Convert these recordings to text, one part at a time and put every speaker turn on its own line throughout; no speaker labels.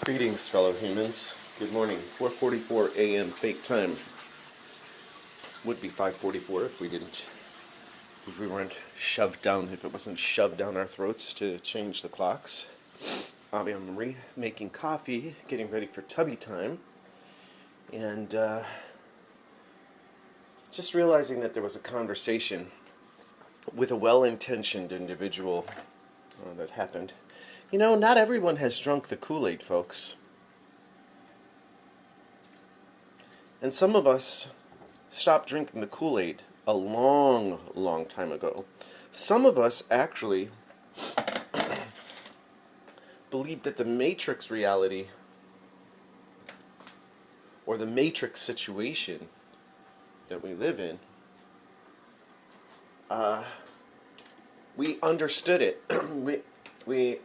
Greetings, fellow humans. Good morning. 4:44 a.m. fake time. Would be 5:44 if we weren't shoved down, if it wasn't shoved down our throats to change the clocks. Avion-Marie making coffee, getting ready for tubby time, and just realizing that there was a conversation with a well-intentioned individual that happened. You know, not everyone has drunk the Kool-Aid, folks. And some of us stopped drinking the Kool-Aid a long, long time ago. Some of us actually believe that the Matrix reality or the Matrix situation that we live in, we understood it. we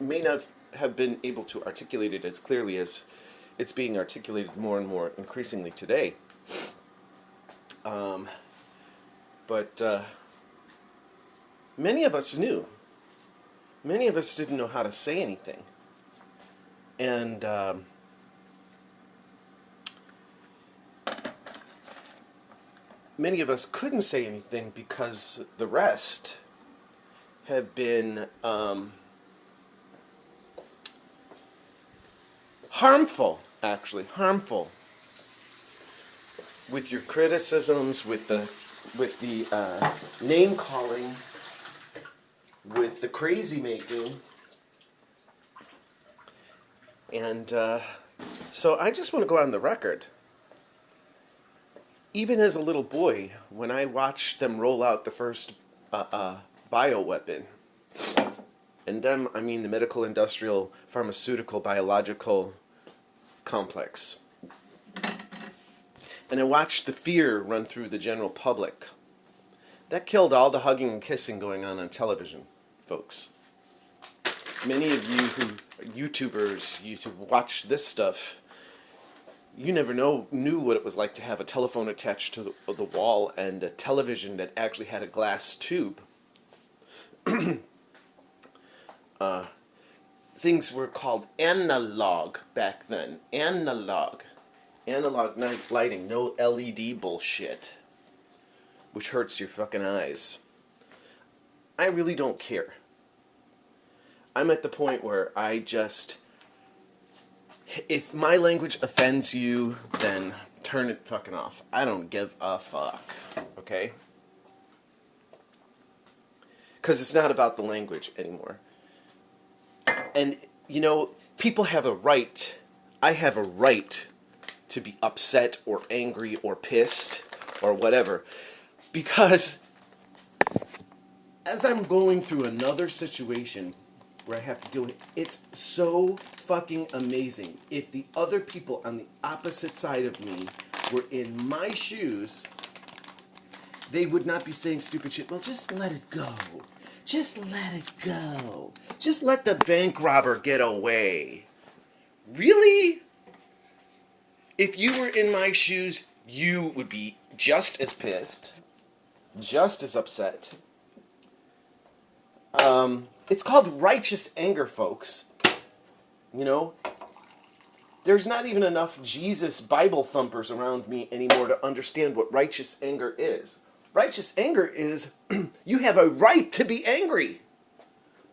may not have been able to articulate it as clearly as it's being articulated more and more increasingly today. But many of us knew. Many of us didn't know how to say anything. And many of us couldn't say anything because the rest have been harmful, harmful with your criticisms, with the name calling, with the crazy making. And so I just want to go on the record. Even as a little boy, when I watched them roll out the first bioweapon, and them, I mean the medical, industrial, pharmaceutical, biological complex, and I watched the fear run through the general public, that killed all the hugging and kissing going on television, folks. Many of you who are YouTubers, you watch this stuff, you never knew what it was like to have a telephone attached to the wall and a television that actually had a glass tube. Things were called analog back then. Analog night lighting, no LED bullshit, which hurts your fucking eyes. I really don't care. I'm at the point where I just, if my language offends you, then turn it fucking off. I don't give a fuck, okay? Because it's not about the language anymore. And, you know, people have a right, I have a right to be upset or angry or pissed or whatever. Because as I'm going through another situation where I have to deal with it, it's so fucking amazing. If the other people on the opposite side of me were in my shoes, they would not be saying stupid shit. Well, just let it go. Just let it go. Just let the bank robber get away. Really? If you were in my shoes, you would be just as pissed, just as upset. It's called righteous anger, folks. You know? There's not even enough Jesus Bible thumpers around me anymore to understand what righteous anger is. Righteous anger is, you have a right to be angry.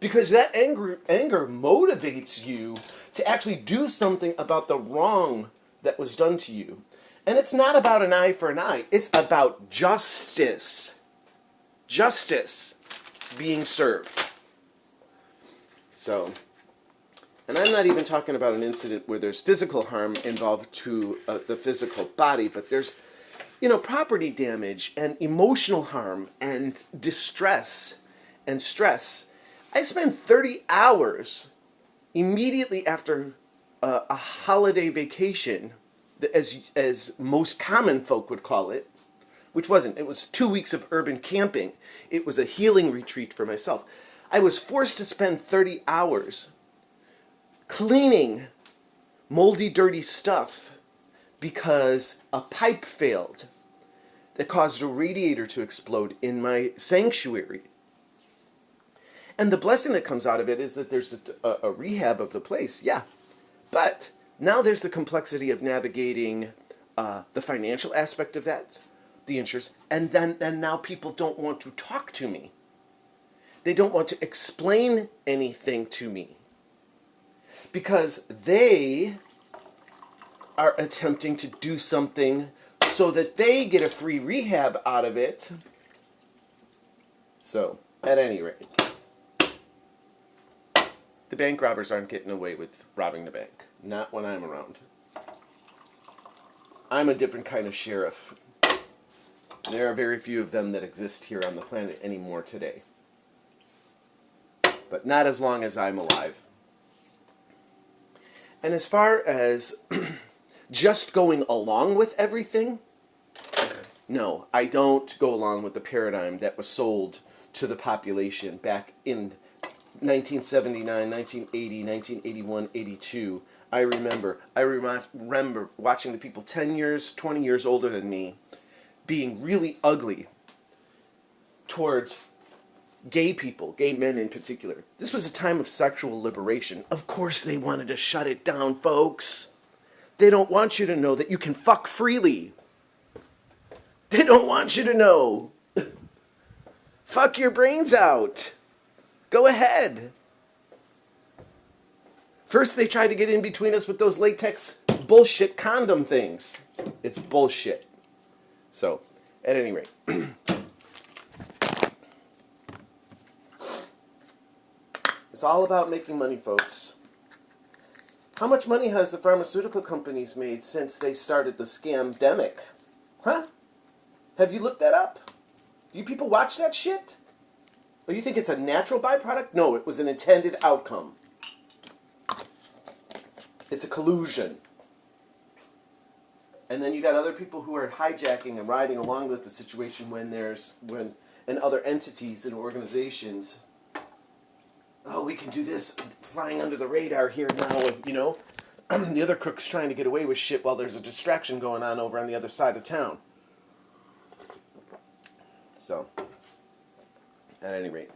Because that anger motivates you to actually do something about the wrong that was done to you. And it's not about an eye for an eye. It's about justice. Justice being served. So, and I'm not even talking about an incident where there's physical harm involved to the physical body, but there's, you know, property damage and emotional harm and distress and stress. I spent 30 hours immediately after a holiday vacation, as most common folk would call it, which wasn't. It was 2 weeks of urban camping. It was a healing retreat for myself. I was forced to spend 30 hours cleaning moldy, dirty stuff because a pipe failed that caused a radiator to explode in my sanctuary. And the blessing that comes out of it is that there's a rehab of the place, yeah. But now there's the complexity of navigating the financial aspect of that, the insurance, and now people don't want to talk to me. They don't want to explain anything to me because they are attempting to do something so that they get a free rehab out of it. So, at any rate, the bank robbers aren't getting away with robbing the bank. Not when I'm around. I'm a different kind of sheriff. There are very few of them that exist here on the planet anymore today. But not as long as I'm alive. And as far as just going along with everything, no, I don't go along with the paradigm that was sold to the population back in 1979, 1980, 1981, 82. I remember watching the people 10 years, 20 years older than me being really ugly towards gay people, gay men in particular. This was a time of sexual liberation. Of course they wanted to shut it down, folks. They don't want you to know that you can fuck freely. They don't want you to know. Fuck your brains out. Go ahead. First they tried to get in between us with those latex bullshit condom things. It's bullshit. So, at any rate. It's all about making money, folks. How much money has the pharmaceutical companies made since they started the scamdemic? Huh? Have you looked that up? Do you people watch that shit? Or you think it's a natural byproduct? No, it was an intended outcome. It's a collusion. And then you got other people who are hijacking and riding along with the situation when and other entities and organizations. Oh, we can do this, flying under the radar here now, you know. The other crook's trying to get away with shit while there's a distraction going on over on the other side of town. So, at any rate,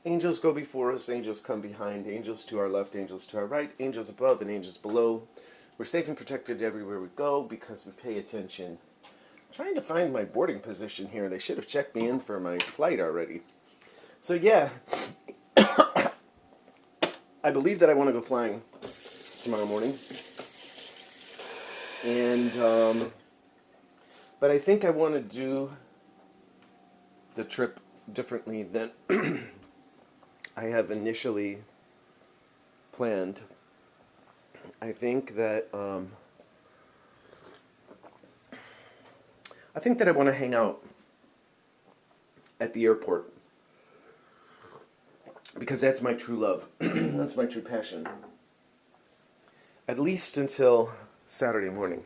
angels go before us, angels come behind, angels to our left, angels to our right, angels above and angels below. We're safe and protected everywhere we go because we pay attention. I'm trying to find my boarding position here. They should have checked me in for my flight already. So yeah, I believe that I want to go flying tomorrow morning. And, but I think I want to do the trip differently than I have initially planned. I think that I want to hang out at the airport because that's my true love. That's my true passion. At least until Saturday morning.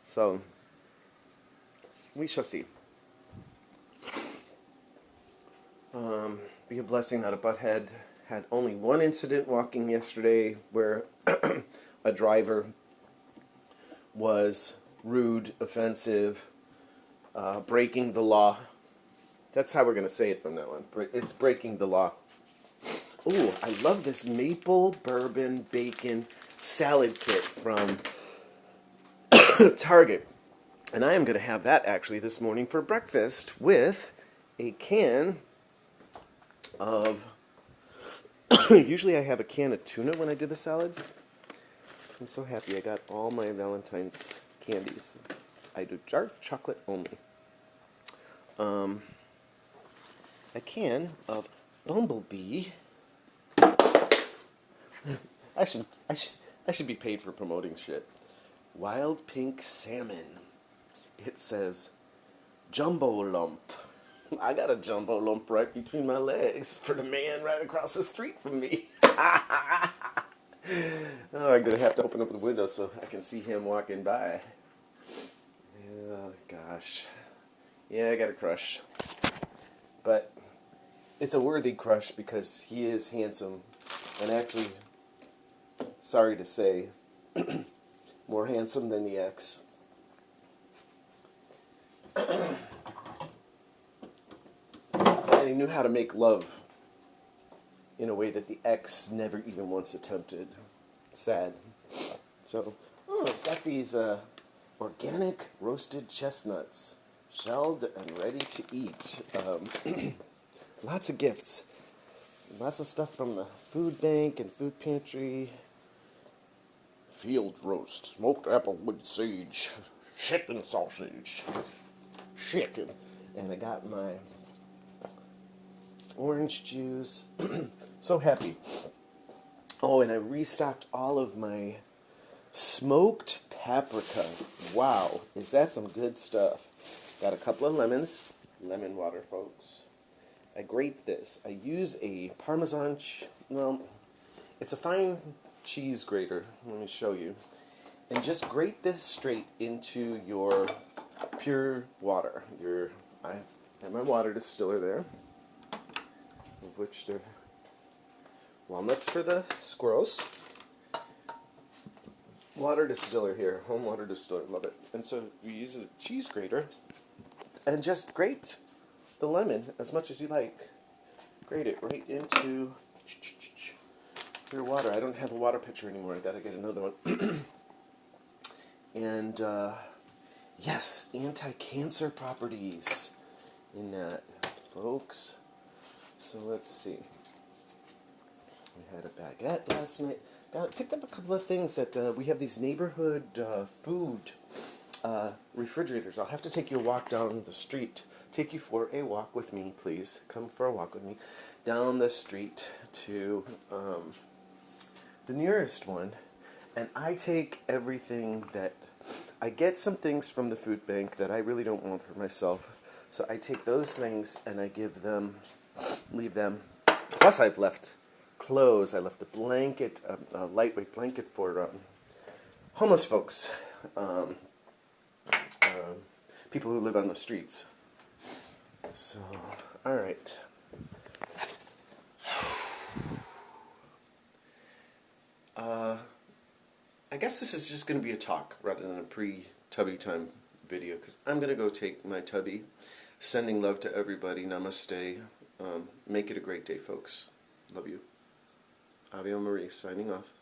So we shall see. Be a blessing, not a butthead. Had only one incident walking yesterday where a driver was rude, offensive, breaking the law. That's how we're going to say it from now on. It's breaking the law. Ooh, I love this maple bourbon bacon salad kit from Target. And I am going to have that actually this morning for breakfast with a can of... Usually I have a can of tuna when I do the salads. I'm so happy I got all my Valentine's candies. I do dark chocolate only. A can of Bumblebee. I should be paid for promoting shit. Wild pink salmon. It says jumbo lump. I got a jumbo lump right between my legs for the man right across the street from me. Oh, I'm going to have to open up the window so I can see him walking by. Oh, gosh. Yeah, I got a crush. But it's a worthy crush because he is handsome. And actually, sorry to say, more handsome than the ex. And he knew how to make love in a way that the ex never even once attempted. Sad. So, I've got these organic roasted chestnuts, shelled and ready to eat. Lots of gifts. Lots of stuff from the food bank and food pantry. Field roast, smoked applewood sage, chicken sausage, chicken. And I got my orange juice. So happy. Oh, and I restocked all of my smoked paprika. Wow, is that some good stuff? Got a couple of lemons. Lemon water, folks. I grate this. I use a Parmesan, well, it's a fine cheese grater. Let me show you. And just grate this straight into your pure water. I have my water distiller there, of which there are walnuts for the squirrels. Water distiller here, home water distiller, love it. And so you use a cheese grater and just grate the lemon as much as you like. Grate it right into your water. I don't have a water pitcher anymore. I gotta get another one. And yes, anti-cancer properties in that, folks. So let's see. We had a baguette last night. Picked up a couple of things that we have these neighborhood food refrigerators. I'll have to take you a walk down the street. Take you for a walk with me, please. Come for a walk with me down the street to the nearest one. And I take everything that... I get some things from the food bank that I really don't want for myself. So I take those things and I give them, leave them. Plus I've left clothes. I left a blanket, a lightweight blanket for homeless folks. People who live on the streets. So, alright. I guess this is just going to be a talk rather than a pre-tubby time video, because I'm going to go take my tubby. Sending love to everybody. Namaste. Make it a great day, folks. Love you. Avion-Marie signing off.